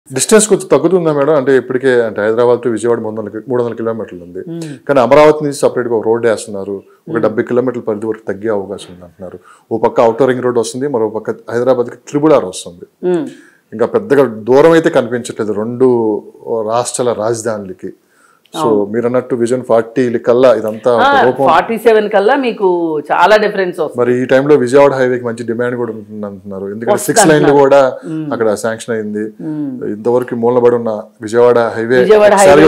Distance కొంచెం తగ్గుతుందా madam? అంటే ఇప్పటికే అంటే హైదరాబాద్ టు విజయవాడ 300 కిలోమీటర్లు ఉంది, కానీ అమరావతి నుంచి సపరేట్గా ఒక రోడ్ వేస్తున్నారు, ఒక 70 కిలోమీటర్ల పరిధి వరకు తగ్గే అవకాశం ఉంది అంటున్నారు. ఓ పక్క అవుటర్ రింగ్ రోడ్ వస్తుంది, మరో పక్క హైదరాబాద్కి RRR వస్తుంది. ఇంకా పెద్దగా దూరం అయితే కనిపించట్లేదు రెండు రాష్ట్రాల రాజధానులకి. సో మీరు అన్నట్టు విజన్ 40 కల్లా ఇదంతా 47 కల్లా మీకు చాలా డిఫరెన్స్ వస్తుంది. మరి ఈ టైంలో విజయవాడ హైవేకి మంచి డిమాండ్ కూడా ఉంటుంది అంటున్నారు, ఎందుకంటే 6 లైన్లు కూడా అక్కడ శాంక్షన్ అయింది. ఇంతవరకు మూలబడి ఉన్న విజయవాడ హైవే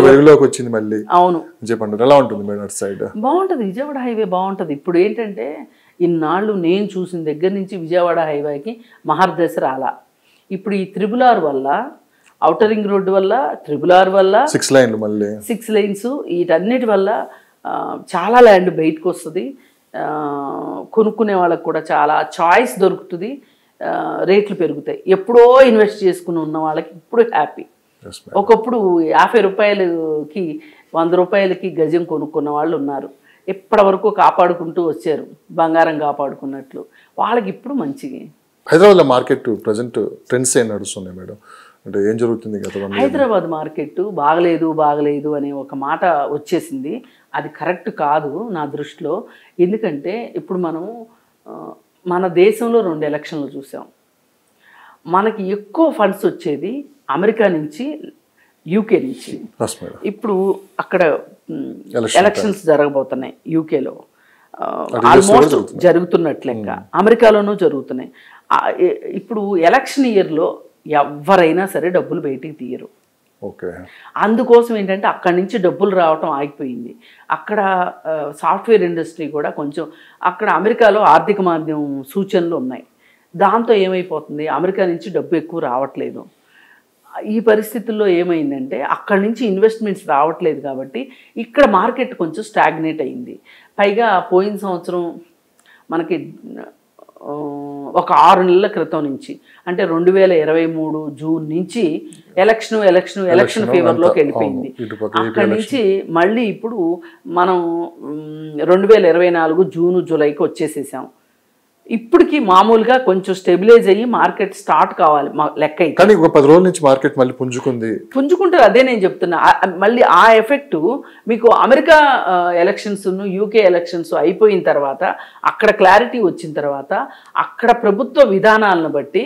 వెలుగులోకి వచ్చింది మళ్ళీ. అవును చెప్పండి, ఎలా ఉంటుంది మేడం అటు సైడ్? బాగుంటుంది, విజయవాడ హైవే బాగుంటుంది. ఇప్పుడు ఏంటంటే ఇన్నాళ్ళు నేను చూసిన దగ్గర నుంచి విజయవాడ హైవేకి మహర్దశ రాలా. ఇప్పుడు ఈ RRR వల్ల, ఔటర్ రింగ్ రోడ్డు వల్ల, RRR వల్ల 6 లైన్లు మళ్ళీ 6 లైన్స్, వీటన్నిటి వల్ల చాలా ల్యాండ్ బయటకు వస్తుంది. కొనుక్కునే వాళ్ళకి కూడా చాలా చాయిస్ దొరుకుతుంది, రేట్లు పెరుగుతాయి. ఎప్పుడో ఇన్వెస్ట్ చేసుకుని ఉన్న వాళ్ళకి ఇప్పుడు హ్యాపీ. ఒకప్పుడు 50 రూపాయలకి 100 రూపాయలకి గజం కొనుక్కున్న వాళ్ళు ఉన్నారు, ఇప్పటి వరకు కాపాడుకుంటూ వచ్చారు బంగారం కాపాడుకున్నట్లు. వాళ్ళకి ఇప్పుడు మంచిగా. హైదరాబాద్లో మార్కెట్ ప్రజెంట్ ట్రెండ్స్ ఏం నడుస్తున్నాయి మేడం? అంటే ఏం జరుగుతుంది? హైదరాబాద్ మార్కెట్ బాగలేదు అనే ఒక మాట వచ్చేసింది. అది కరెక్ట్ కాదు నా దృష్టిలో. ఎందుకంటే ఇప్పుడు మనం మన దేశంలో 2 ఎలక్షన్లు చూసాం. మనకి ఎక్కువ ఫండ్స్ వచ్చేది అమెరికా నుంచి, యూకే నుంచి. ఇప్పుడు అక్కడ ఎలక్షన్స్ జరగబోతున్నాయి యూకేలో, ఆల్మోస్ట్ జరుగుతున్నట్లు లెక్క. అమెరికాలోనూ జరుగుతున్నాయి. ఇప్పుడు ఎలక్షన్ ఇయర్లో ఎవరైనా సరే డబ్బులు బయటికి తీయరు. అందుకోసం ఏంటంటే అక్కడి నుంచి డబ్బులు రావటం ఆగిపోయింది. అక్కడ సాఫ్ట్వేర్ ఇండస్ట్రీ కూడా కొంచెం, అక్కడ అమెరికాలో ఆర్థిక మాంద్యం సూచనలు ఉన్నాయి. దాంతో ఏమైపోతుంది, అమెరికా నుంచి డబ్బు ఎక్కువ రావట్లేదు. ఈ పరిస్థితుల్లో ఏమైందంటే అక్కడి నుంచి ఇన్వెస్ట్మెంట్స్ రావట్లేదు కాబట్టి ఇక్కడ మార్కెట్ కొంచెం స్టాగ్నేట్ అయింది. పైగా పోయిన సంవత్సరం మనకి ఒక 6 నెలల క్రితం నుంచి, అంటే 2023 జూన్ నుంచి ఎలక్షన్ ఫీవర్లోకి వెళ్ళిపోయింది. అక్కడి నుంచి మళ్ళీ ఇప్పుడు మనం 2024 జూను జూలైకి వచ్చేసేసాం. ఇప్పటికి మామూలుగా కొంచెం స్టెబిలైజ్ అయ్యి మార్కెట్ స్టార్ట్ కావాలి లెక్క అయితే. కానీ ఒక 10 రోజుల నుంచి మార్కెట్ మళ్ళీ పుంజుకుంటారు. అదే నేను చెప్తున్నా. మళ్ళీ ఆ ఎఫెక్ట్ మీకు అమెరికా ఎలక్షన్స్, యూకే ఎలక్షన్స్ అయిపోయిన తర్వాత, అక్కడ క్లారిటీ వచ్చిన తర్వాత, అక్కడ ప్రభుత్వ విధానాలను బట్టి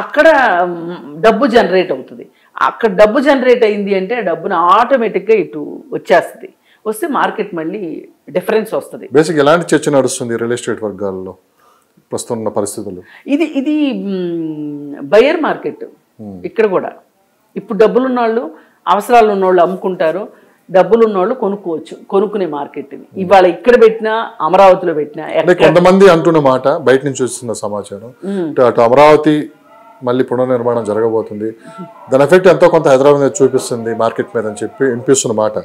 అక్కడ డబ్బు జనరేట్ అవుతుంది. అక్కడ డబ్బు జనరేట్ అయింది అంటే డబ్బును ఆటోమేటిక్గా ఇటు వచ్చేస్తుంది. వస్తే మార్కెట్ మళ్ళీ డిఫరెన్స్ వస్తుంది. బేసిక్ ఎలాంటి చర్చ నడుస్తుంది రియల్ ఎస్టేట్ వర్గాల్లో ప్రస్తుతం ఉన్న పరిస్థితులు? ఇది బయర్ మార్కెట్. ఇక్కడ కూడా ఇప్పుడు డబ్బులు ఉన్నవాళ్ళు, అవసరాలు ఉన్నవాళ్ళు అమ్ముకుంటారు, డబ్బులు ఉన్నవాళ్ళు కొనుక్కోవచ్చు. కొనుక్కునే మార్కెట్ ఇది. ఇవాళ ఇక్కడ పెట్టినా, అమరావతిలో పెట్టినా. కొంతమంది అంటున్న మాట, బయట నుంచి వస్తున్న సమాచారం, అటు అమరావతి మళ్ళీ పునర్నిర్మాణం జరగబోతుంది, దాని ఎఫెక్ట్ ఎంతో కొంత హైదరాబాద్ మీద చూపిస్తుంది మార్కెట్ మీద అని చెప్పి వినిపిస్తున్న మాట.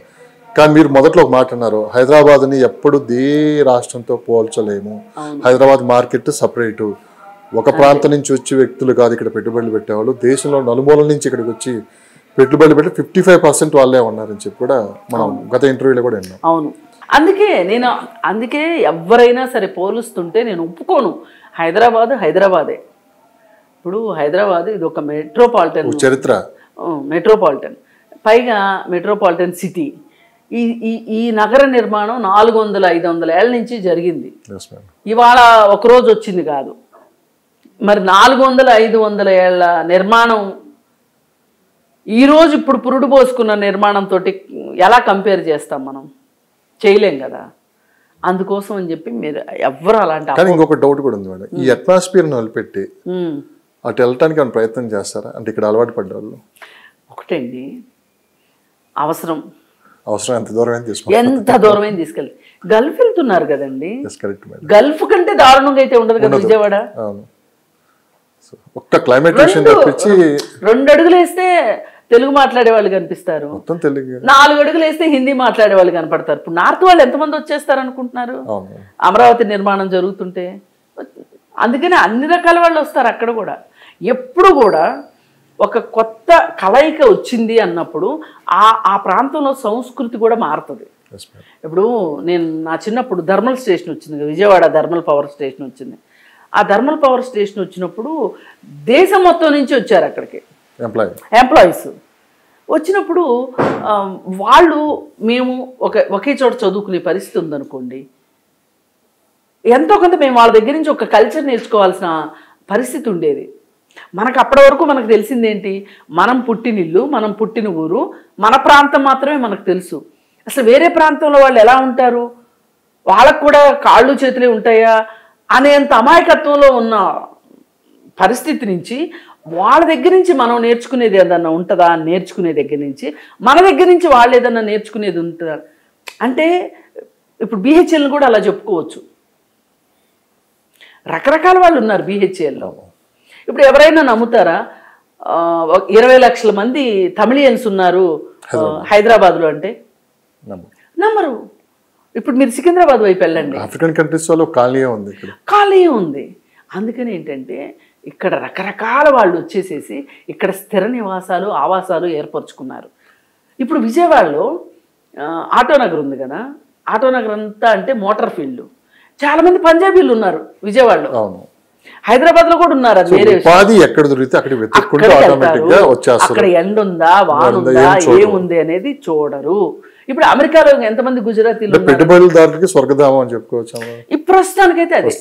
కానీ మీరు మొదట్లో ఒక మాట అన్నారు, హైదరాబాద్ని ఎప్పుడు రాష్ట్రంతో పోల్చలేము, హైదరాబాద్ మార్కెట్ సపరేటు, ఒక ప్రాంతం నుంచి వచ్చే వ్యక్తులు కాదు ఇక్కడ పెట్టుబడులు పెట్టేవాళ్ళు, దేశంలో నలుమూలల నుంచి ఇక్కడికి వచ్చి పెట్టుబడులు పెట్టి 55% వాళ్ళే ఉన్నారని చెప్పి కూడా మనం గత ఇంటర్వ్యూలో కూడా విన్నాం. అవును, అందుకే ఎవరైనా సరే పోలుస్తుంటే నేను ఒప్పుకోను. హైదరాబాదే. ఇప్పుడు హైదరాబాద్ ఇది ఒక మెట్రోపాలిటన్ చరిత్ర, మెట్రోపాలిటన్, పైగా మెట్రోపాలిటన్ సిటీ. ఈ నగర నిర్మాణం 400-500 ఏళ్ళ నుంచి జరిగింది. ఇవాళ ఒకరోజు వచ్చింది కాదు. మరి 400-500 ఏళ్ళ నిర్మాణం ఈరోజు ఇప్పుడు పురుడు పోసుకున్న నిర్మాణంతో ఎలా కంపేర్ చేస్తాం? మనం చేయలేం కదా. అందుకోసం అని చెప్పి మీరు ఎవ్వరు అలాంటి. కానీ ఇంకొక డౌట్ కూడా ఉంది మేడం, ఈ అట్మాస్ఫియర్ని వదిలిపెట్టి అటు వెళ్ళటానికి ఏమైనా ప్రయత్నం చేస్తారా? అంటే ఇక్కడ అలవాటు పడ్డవాళ్ళు. ఒకటండి, అవసరం ఎంత దూరమైనా తీసుకెళ్తే. గల్ఫ్ వెళ్తున్నారు కదండి, గల్ఫ్ కంటే దారుణంగా అయితే ఉండదు కదా విజయవాడ. ఒక్క క్లైమేట్ 2 అడుగులు వేస్తే తెలుగు మాట్లాడే వాళ్ళు కనిపిస్తారు, 4 అడుగులు వేస్తే హిందీ మాట్లాడే వాళ్ళు కనపడతారు. ఇప్పుడు నార్త్ వాళ్ళు ఎంతమంది వచ్చేస్తారు అనుకుంటున్నారు అమరావతి నిర్మాణం జరుగుతుంటే? అందుకని అన్ని రకాల వాళ్ళు వస్తారు. అక్కడ కూడా ఎప్పుడు కూడా ఒక కొత్త కలయిక వచ్చింది అన్నప్పుడు ఆ ప్రాంతంలో సంస్కృతి కూడా మారుతుంది. ఇప్పుడు నేను నా చిన్నప్పుడు థర్మల్ స్టేషన్ వచ్చింది, విజయవాడ థర్మల్ పవర్ స్టేషన్ వచ్చింది. ఆ థర్మల్ పవర్ స్టేషన్ వచ్చినప్పుడు దేశం మొత్తం నుంచి వచ్చారు అక్కడికి ఎంప్లాయీస్. వచ్చినప్పుడు వాళ్ళు మేము ఒకే చోట చదువుకునే పరిస్థితి ఉందనుకోండి, ఎంతో కొంత మేము వాళ్ళ దగ్గర నుంచి ఒక కల్చర్ నేర్చుకోవాల్సిన పరిస్థితి ఉండేది. మనకు అప్పటి వరకు మనకు తెలిసింది ఏంటి, మనం పుట్టినిల్లు, మనం పుట్టిన ఊరు, మన ప్రాంతం మాత్రమే మనకు తెలుసు. అసలు వేరే ప్రాంతంలో వాళ్ళు ఎలా ఉంటారు, వాళ్ళకు కూడా కాళ్ళు చేతులే ఉంటాయా అనేంత అమాయకత్వంలో ఉన్న పరిస్థితి నుంచి వాళ్ళ దగ్గర నుంచి మనం నేర్చుకునేది ఏదన్నా ఉంటుందా అని నేర్చుకునే దగ్గర నుంచి మన దగ్గర నుంచి వాళ్ళు ఏదన్నా నేర్చుకునేది ఉంటుందా అంటే ఇప్పుడు BHLని కూడా అలా చెప్పుకోవచ్చు. రకరకాల వాళ్ళు ఉన్నారు BHLలో. ఇప్పుడు ఎవరైనా నమ్ముతారా 20 లక్షల మంది తమిళియన్స్ ఉన్నారు హైదరాబాద్లో అంటే? నమ్మరు. ఇప్పుడు మీరు సికింద్రాబాద్ వైపు వెళ్ళండి, ఆఫ్రికన్ కంట్రీస్ లో ఖాళీ ఉంది. అందుకని ఏంటంటే ఇక్కడ రకరకాల వాళ్ళు వచ్చేసేసి ఇక్కడ స్థిర నివాసాలు ఆవాసాలు ఏర్పరచుకున్నారు. ఇప్పుడు విజయవాడలో ఆటోనగర్ ఉంది కదా, ఆటోనగర్ అంతా అంటే మోటార్ ఫీల్డ్, చాలా మంది పంజాబీలు ఉన్నారు విజయవాడలో. హైదరాబాద్లో కూడా ఉన్నారు. అది వేరే అక్కడ ఎండ ఉందా వాన ఉందా ఏముంది అనేది చూడరు. ఇప్పుడు అమెరికాలో ఎంతమంది గుజరాతీలు పెట్టుబడిదారులకి స్వర్గధామం అని చెప్పుకోవచ్చు. ఈ ప్రస్తుతానికైతే అది